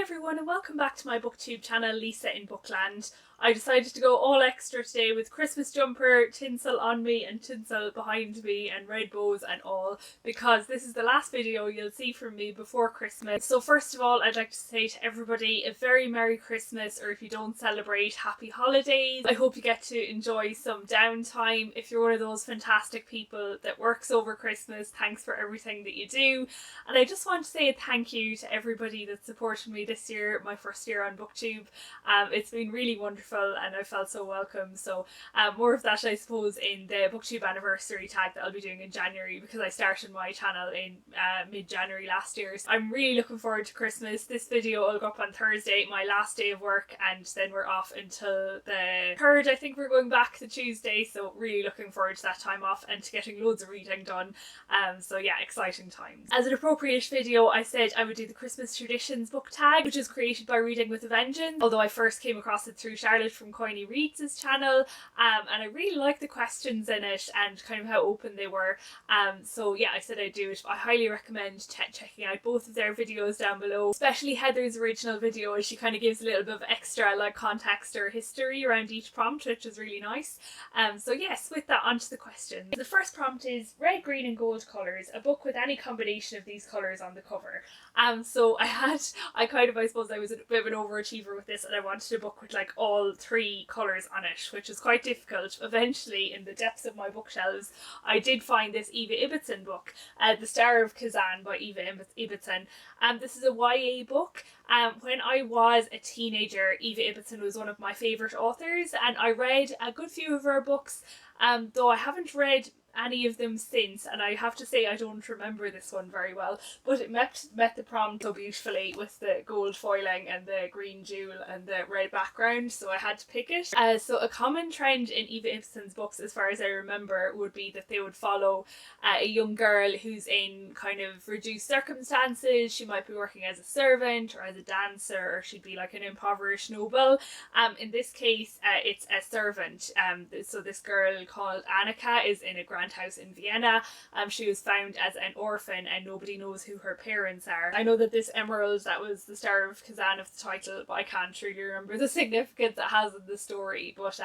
everyone and welcome back to my booktube channel, Lisa in Bookland. I decided to go all extra today with Christmas jumper, tinsel on me and tinsel behind me and red bows and all, because this is the last video you'll see from me before Christmas. So first of all, I'd like to say to everybody a very Merry Christmas, or if you don't celebrate, Happy Holidays. I hope you get to enjoy some downtime. If you're one of those fantastic people that works over Christmas, thanks for everything that you do. And I just want to say a thank you to everybody that supported me this year, my first year on BookTube. It's been really wonderful and I felt so welcome. So more of that, I suppose, in the BookTube anniversary tag that I'll be doing in January, because I started my channel in mid-January last year. So I'm really looking forward to Christmas. This video will go up on Thursday, my last day of work, and then we're off until the 3rd. I think we're going back the Tuesday, so really looking forward to that time off and to getting loads of reading done. So yeah, exciting times. As an appropriate video, I said I would do the Christmas Traditions book tag, which is created by Reading with a Vengeance, although I first came across it through Charlotte from Coiny Reads' channel, and I really liked the questions in it and kind of how open they were. So yeah, I said I'd do it. I highly recommend checking out both of their videos down below, especially Heather's original video, as she kind of gives a little bit of extra like context or history around each prompt, which is really nice. So yes, with that, onto the questions. The first prompt is red, green and gold colours, a book with any combination of these colours on the cover. So I suppose I was a bit of an overachiever with this, and I wanted a book with like all 3 colours on it, which is quite difficult. Eventually, in the depths of my bookshelves, I did find this Eva Ibbotson book, The Star of Kazan by Eva Ibbotson. This is a YA book. When I was a teenager, Eva Ibbotson was one of my favourite authors, and I read a good few of her books, though I haven't read any of them since, and I have to say I don't remember this one very well, but it met the prompt so beautifully with the gold foiling and the green jewel and the red background, so I had to pick it. So a common trend in Eva Ibboson's books, as far as I remember, would be that they would follow a young girl who's in kind of reduced circumstances. She might be working as a servant or as a dancer, or she'd be like an impoverished noble. In this case, it's a servant. So this girl called Annika is in a grand house in Vienna. She was found as an orphan and nobody knows who her parents are. I know that this emerald, that was the Star of Kazan of the title, but I can't really remember the significance it has in the story. But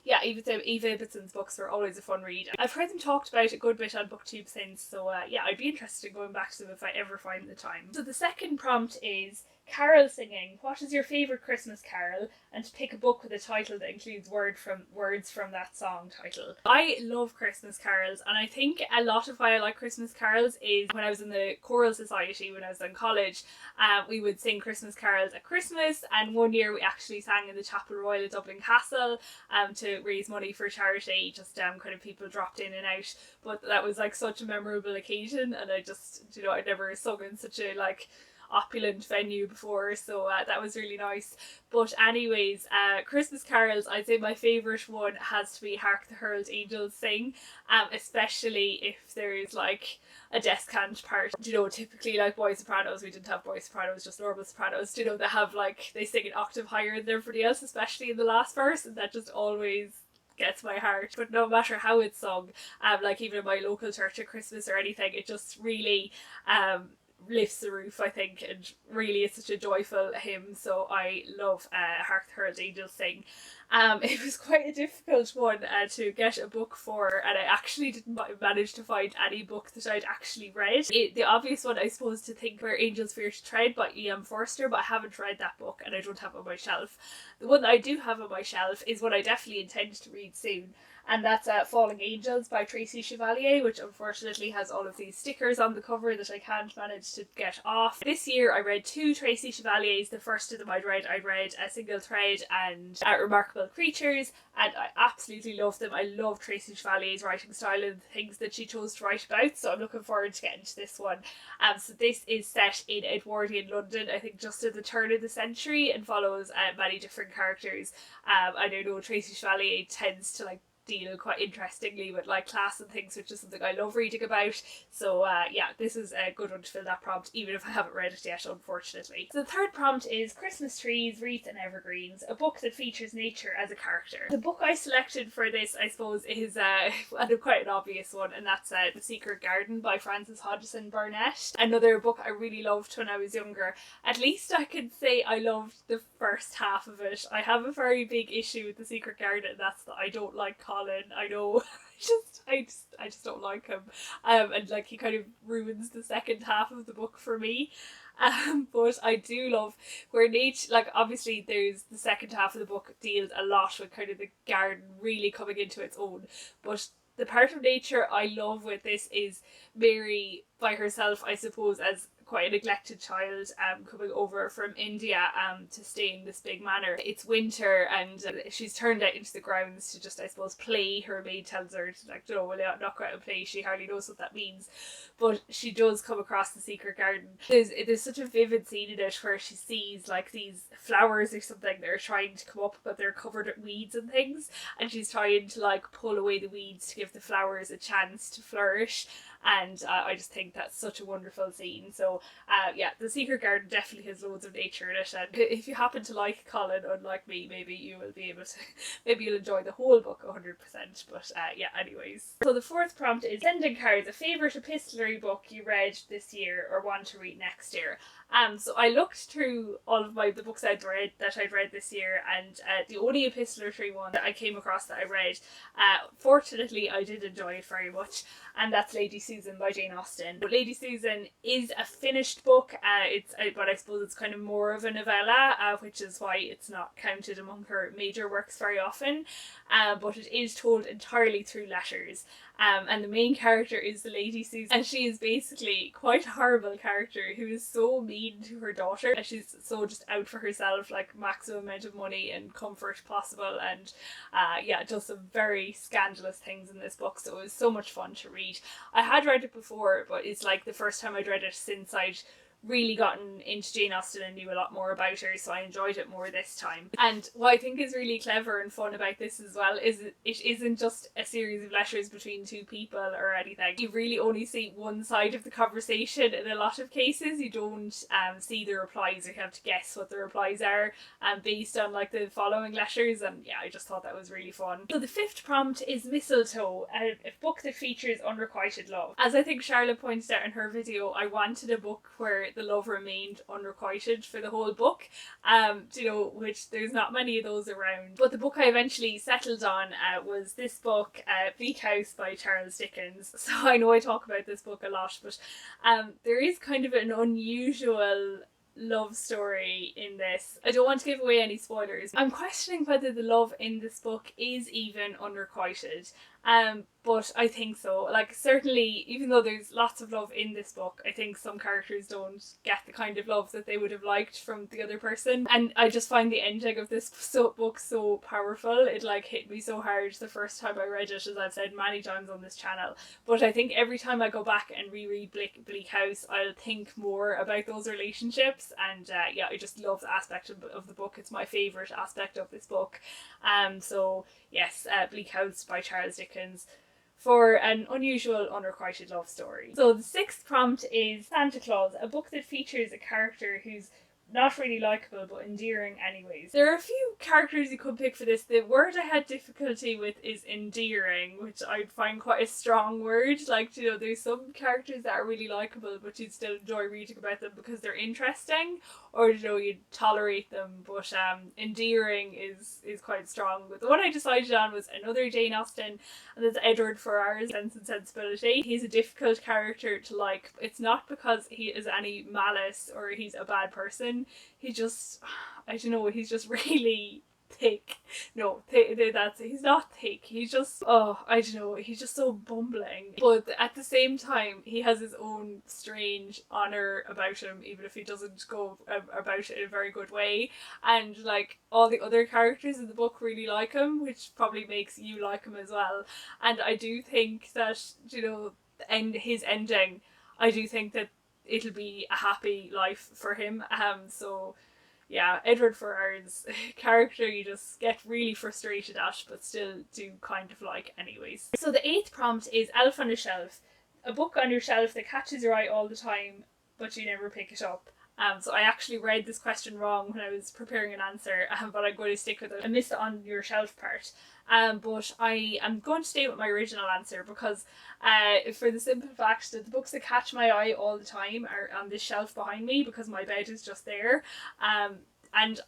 yeah, Eva Ibboson's books were always a fun read. I've heard them talked about a good bit on BookTube since, so yeah, I'd be interested in going back to them if I ever find the time. So the second prompt is carol singing. What is your favourite Christmas carol? And to pick a book with a title that includes words from that song title. I love Christmas carols, and I think a lot of why I like Christmas carols is when I was in the choral society when I was in college, we would sing Christmas carols at Christmas, and one year we actually sang in the Chapel Royal at Dublin Castle to raise money for charity. Just kind of people dropped in and out, but that was like such a memorable occasion, and I just, you know, I'd never sung in such a like opulent venue before, so that was really nice. But anyways, Christmas carols, I'd say my favourite one has to be Hark the Herald Angels Sing, especially if there's like a descant part. You know, typically like boy sopranos, we didn't have boy sopranos, just normal sopranos, you know, they have like, they sing an octave higher than everybody else, especially in the last verse, and that just always gets my heart. But no matter how it's sung, like even in my local church at Christmas or anything, it just really lifts the roof, I think, and really it's such a joyful hymn. So I love Hark the Herald Angels Sing. It was quite a difficult one to get a book for, and I actually didn't manage to find any book that I'd actually read. The obvious one, I suppose, to think were Angels Fear to Tread by E.M. Forster, but I haven't read that book and I don't have it on my shelf. The one that I do have on my shelf is one I definitely intend to read soon, and that's Falling Angels by Tracy Chevalier, which unfortunately has all of these stickers on the cover that I can't manage to get off. This year I read 2 Tracy Chevaliers. The first of them I'd read A Single Thread and Remarkable Creatures, and I absolutely love them. I love Tracy Chevalier's writing style and the things that she chose to write about, so I'm looking forward to getting to this one. So this is set in Edwardian London, I think just at the turn of the century, and follows many different characters. I don't know, Tracy Chevalier tends to like deal quite interestingly with like class and things, which is something I love reading about. So yeah, this is a good one to fill that prompt, even if I haven't read it yet, unfortunately. So the third prompt is Christmas Trees, Wreaths and Evergreens, a book that features nature as a character. The book I selected for this, I suppose, is quite an obvious one, and that's The Secret Garden by Frances Hodgson Burnett. Another book I really loved when I was younger. At least I can say I loved the first half of it. I have a very big issue with The Secret Garden, and that's that I don't like Colin. I know. I just don't like him. And like he kind of ruins the second half of the book for me. But I do love where nature, like obviously there's the second half of the book deals a lot with kind of the garden really coming into its own, but the part of nature I love with this is Mary by herself, I suppose, as quite a neglected child coming over from India to stay in this big manor. It's winter and she's turned out into the grounds to just, I suppose, play. Her maid tells her to, like, well, not go out and play. She hardly knows what that means, but she does come across the secret garden. There's such a vivid scene in it where she sees like these flowers or something that are trying to come up, but they're covered with weeds and things, and she's trying to like pull away the weeds to give the flowers a chance to flourish. And I just think that's such a wonderful scene. So yeah, The Secret Garden definitely has loads of nature in it, and if you happen to like Colin, unlike me, maybe you will be able to, maybe you'll enjoy the whole book 100%. But yeah, anyways. So the fourth prompt is sending cards, a favourite epistolary book you read this year or want to read next year. So I looked through all of the books I'd read this year, and the only epistolary one that I came across that I read, fortunately I did enjoy it very much, and that's Lady Susan by Jane Austen. But Lady Susan is a finished book, but I suppose it's kind of more of a novella, which is why it's not counted among her major works very often, but it is told entirely through letters. And the main character is the Lady Susan, and she is basically quite a horrible character who is so mean to her daughter, and she's so just out for herself, like maximum amount of money and comfort possible, and yeah, does some very scandalous things in this book. So it was so much fun to read. I had read it before, but it's like the first time I'd read it since I'd really gotten into Jane Austen and knew a lot more about her, so I enjoyed it more this time. And what I think is really clever and fun about this as well is it isn't just a series of letters between two people or anything. You really only see one side of the conversation in a lot of cases. You don't see the replies, or you have to guess what the replies are based on like the following letters, and yeah, I just thought that was really fun. So the fifth prompt is Mistletoe, a book that features unrequited love. As I think Charlotte pointed out in her video, I wanted a book where the love remained unrequited for the whole book, which there's not many of those around. But the book I eventually settled on was this book, Bleak House by Charles Dickens. So I know I talk about this book a lot, but there is kind of an unusual love story in this. I don't want to give away any spoilers. I'm questioning whether the love in this book is even unrequited. But I think so. Like, certainly, even though there's lots of love in this book, I think some characters don't get the kind of love that they would have liked from the other person. And I just find the ending of this book so powerful. It like hit me so hard the first time I read it, as I've said many times on this channel. But I think every time I go back and reread Bleak House, I'll think more about those relationships. And yeah, I just love the aspect of the book. It's my favourite aspect of this book. So yes, Bleak House by Charles Dickens, for an unusual unrequited love story. So the sixth prompt is Santa Claus, a book that features a character who's not really likeable but endearing anyways. There are a few characters you could pick for this. The word I had difficulty with is endearing, which I find quite a strong word. Like, there's some characters that are really likeable but you'd still enjoy reading about them because they're interesting, or you'd tolerate them, but endearing is quite strong. But the one I decided on was another Jane Austen, and that's Edward Ferrars, Sense and Sensibility. He's a difficult character to like. It's not because he is any malice or he's a bad person. He just, I don't know, he's just really thick. No, he's not thick. He's just, I don't know, he's just so bumbling. But at the same time, he has his own strange honour about him, even if he doesn't go about it in a very good way. And like, all the other characters in the book really like him, which probably makes you like him as well. And I do think that, his ending, I do think that it'll be a happy life for him. So yeah, Edward Ferrars's character you just get really frustrated at, but still do kind of like anyways. So the 8th prompt is Elf on a Shelf. A book on your shelf that catches your eye all the time, but you never pick it up. So I actually read this question wrong when I was preparing an answer, but I'm going to stick with it. I missed the on your shelf part. But I am going to stay with my original answer because for the simple fact that the books that catch my eye all the time are on this shelf behind me because my bed is just there. And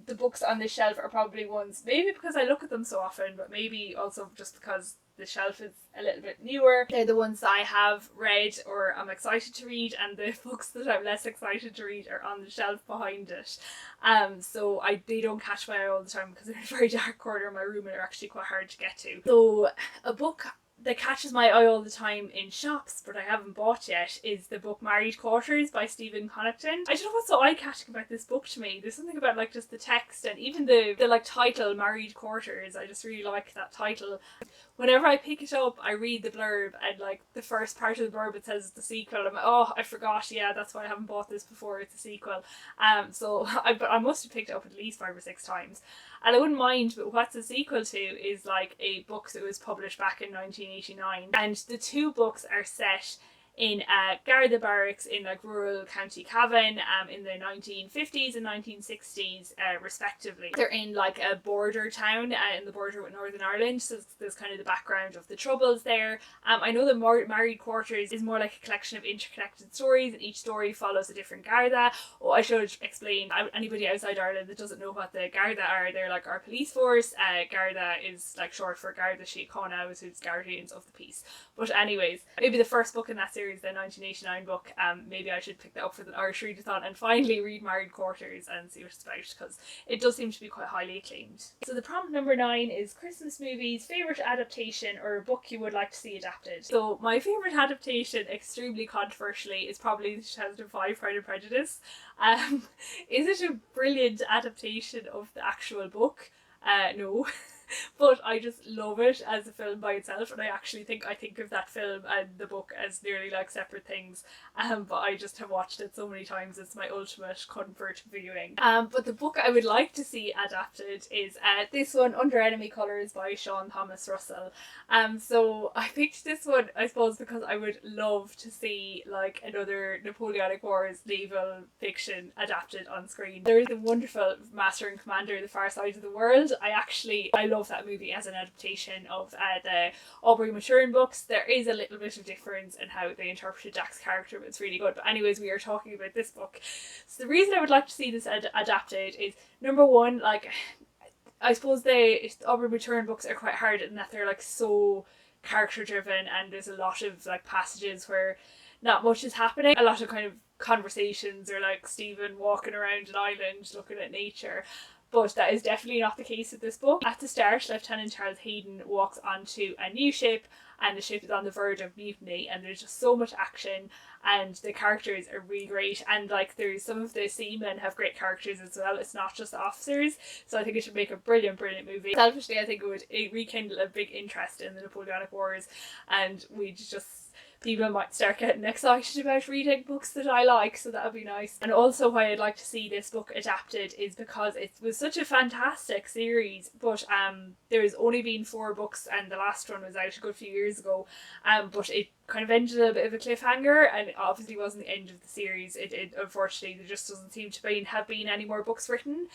the books on this shelf are probably ones, maybe because I look at them so often, but maybe also just because the shelf is a little bit newer. They're the ones that I have read or I'm excited to read, and the books that I'm less excited to read are on the shelf behind it. So they don't catch my eye all the time because they're in a very dark corner of my room and are actually quite hard to get to. So a book that catches my eye all the time in shops but I haven't bought yet is the book Married Quarters by Stephen Connaughton. I don't know what's so eye-catching about this book to me. There's something about like just the text and even the like title, Married Quarters. I just really like that title. Whenever I pick it up, I read the blurb and like the first part of the blurb it says the sequel. I'm like, oh, I forgot, yeah, that's why I haven't bought this before, it's a sequel. So I must have picked it up at least 5 or 6 times. And I wouldn't mind, but what's a sequel to is like a book that was published back in 1989. And the 2 books are set in Garda barracks in like rural County Cavan in the 1950s and 1960s respectively. They're in like a border town in the border with Northern Ireland, so there's kind of the background of the troubles there. I know that Married Quarters is more like a collection of interconnected stories and each story follows a different Garda. Oh, I should explain, anybody outside Ireland that doesn't know what the Garda are, they're like our police force. Garda is like short for Garda Síochána, which is Guardians of the Peace. But anyways, maybe the first book in that series, the 1989 book, maybe I should pick that up for the Irish Readathon and finally read Married Quarters and see what it's about, because it does seem to be quite highly acclaimed. So the prompt number 9 is Christmas movies, favourite adaptation or a book you would like to see adapted. So my favourite adaptation, extremely controversially, is probably the 2005 Pride and Prejudice. Is it a brilliant adaptation of the actual book? No. But I just love it as a film by itself, and I think of that film and the book as nearly like separate things. But I just have watched it so many times, it's my ultimate comfort viewing. But the book I would like to see adapted is this one, Under Enemy Colours by Sean Thomas Russell. So I picked this one, I suppose, because I would love to see like another Napoleonic Wars naval fiction adapted on screen. There is a wonderful Master and Commander, The Far Side of the World. I love that movie as an adaptation of the Aubrey Maturin books. There is a little bit of difference in how they interpreted Jack's character, but it's really good. But anyways, we are talking about this book. So the reason I would like to see this adapted is, number one, like, I suppose the Aubrey Maturin books are quite hard in that they're like so character driven, and there's a lot of like passages where not much is happening. A lot of kind of conversations or like Stephen walking around an island looking at nature. But that is definitely not the case with this book. At the start, Lieutenant Charles Hayden walks onto a new ship and the ship is on the verge of mutiny, and there's just so much action and the characters are really great, and like there's some of the seamen have great characters as well, it's not just the officers. So I think it should make a brilliant movie. Selfishly, I think it would rekindle a big interest in the Napoleonic Wars, and people might start getting excited about reading books that I like, so that would be nice. And also why I'd like to see this book adapted is because it was such a fantastic series, but there's only been 4 books and the last one was out a good few years ago, but it kind of ended a bit of a cliffhanger, and it obviously wasn't the end of the series. It unfortunately, there just doesn't seem to have been any more books written.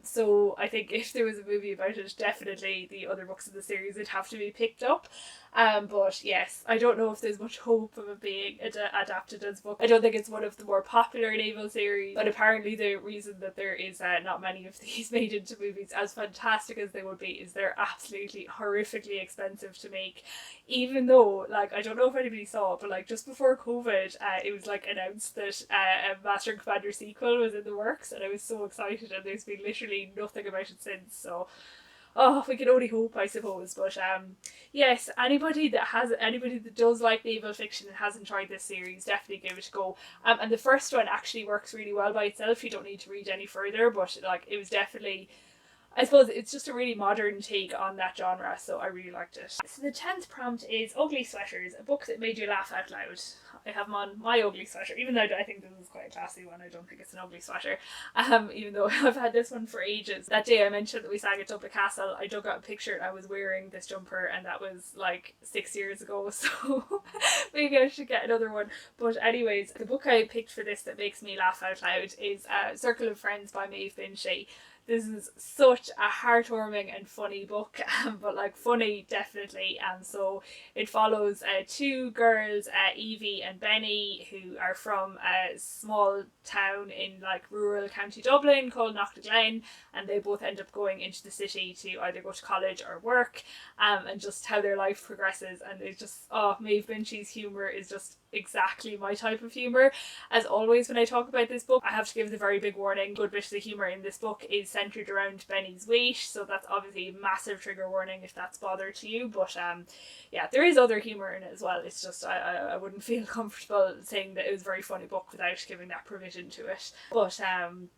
So I think if there was a movie about it, definitely the other books in the series would have to be picked up. But yes, I don't know if there's much hope of it being adapted as a book. I don't think it's one of the more popular naval series, but apparently the reason that there is not many of these made into movies, as fantastic as they would be, is they're absolutely horrifically expensive to make. Even though, like, I don't know if anybody saw it, but like just before COVID, it was like announced that a Master and Commander sequel was in the works, and I was so excited, and there's been literally nothing about it since. So we can only hope, I suppose. But yes, anybody that does like naval fiction and hasn't tried this series, definitely give it a go. And the first one actually works really well by itself. You don't need to read any further, but like it was definitely, I suppose it's just a really modern take on that genre, so I really liked it. So the 10th prompt is Ugly Sweaters, a book that made you laugh out loud. I have them on my ugly sweater, even though I think this is quite a classy one. I don't think it's an ugly sweater, even though I've had this one for ages. That day I mentioned that we sang at Dublin Castle, I dug out a picture and I was wearing this jumper, and that was like 6 years ago, so maybe I should get another one. But anyways, the book I picked for this that makes me laugh out loud is Circle of Friends by Maeve Binchy. This is such a heartwarming and funny book, but like funny definitely. And so it follows two girls, Evie and Benny, who are from a small town in like rural County Dublin called Knocknaglen, and they both end up going into the city to either go to college or work, and just how their life progresses. And it's just, oh, Maeve Binchy's humour is just exactly my type of humour. As always when I talk about this book, I have to give the very big warning. Good bit of the humour in this book is centred around Benny's weight, so that's obviously a massive trigger warning if that's bothered to you. But yeah, there is other humour in it as well. It's just I wouldn't feel comfortable saying that it was a very funny book without giving that provision to it. But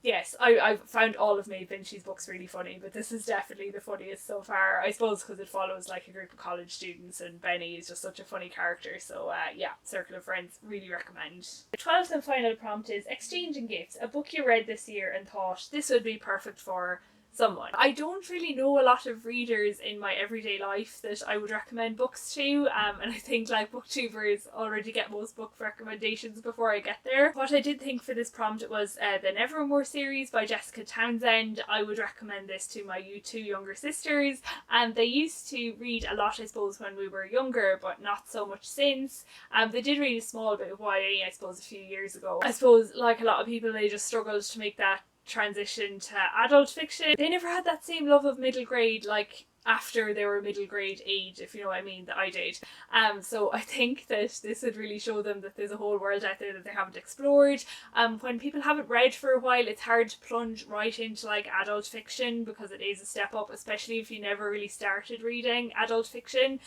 yes, I've found all of Maeve Binchy's books really funny, but this is definitely the funniest so far, I suppose because it follows like a group of college students and Benny is just such a funny character. So yeah, Circle of Friends, really recommend. The 12th and final prompt is Exchanging Gifts, a book you read this year and thought this would be perfect for someone. I don't really know a lot of readers in my everyday life that I would recommend books to, and I think like booktubers already get most book recommendations before I get there. What I did think for this prompt was the Nevermore series by Jessica Townsend. I would recommend this to my two younger sisters, and they used to read a lot I suppose when we were younger, but not so much since. They did read a small bit of YA I suppose a few years ago. I suppose like a lot of people, they just struggled to make that transition to adult fiction. They never had that same love of middle grade like after they were middle grade age, if you know what I mean, that I did. So I think that this would really show them that there's a whole world out there that they haven't explored. When people haven't read for a while, it's hard to plunge right into like adult fiction because it is a step up, especially if you never really started reading adult fiction.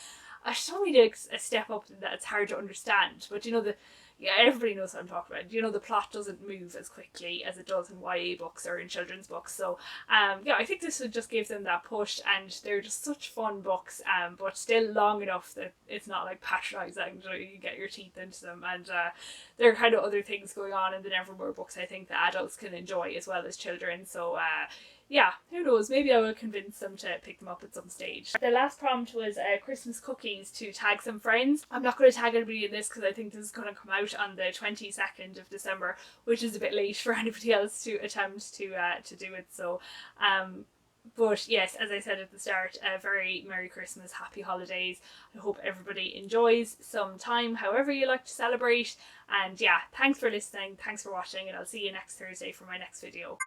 I just don't really a step up in that it's hard to understand, but you know, yeah, everybody knows what I'm talking about. You know, the plot doesn't move as quickly as it does in YA books or in children's books. So yeah, I think this would just give them that push, and they're just such fun books, but still long enough that it's not like patronising, you get your teeth into them. And there are kind of other things going on in the Nevermore books I think that adults can enjoy as well as children. So yeah, who knows, maybe I will convince them to pick them up at some stage. The last prompt was Christmas cookies to tag some friends. I'm not going to tag anybody in this because I think this is going to come out on the 22nd of December, which is a bit late for anybody else to attempt to do it. So but yes, as I said at the start, a very Merry Christmas, Happy Holidays. I hope everybody enjoys some time however you like to celebrate. And yeah, thanks for listening, thanks for watching, and I'll see you next Thursday for my next video.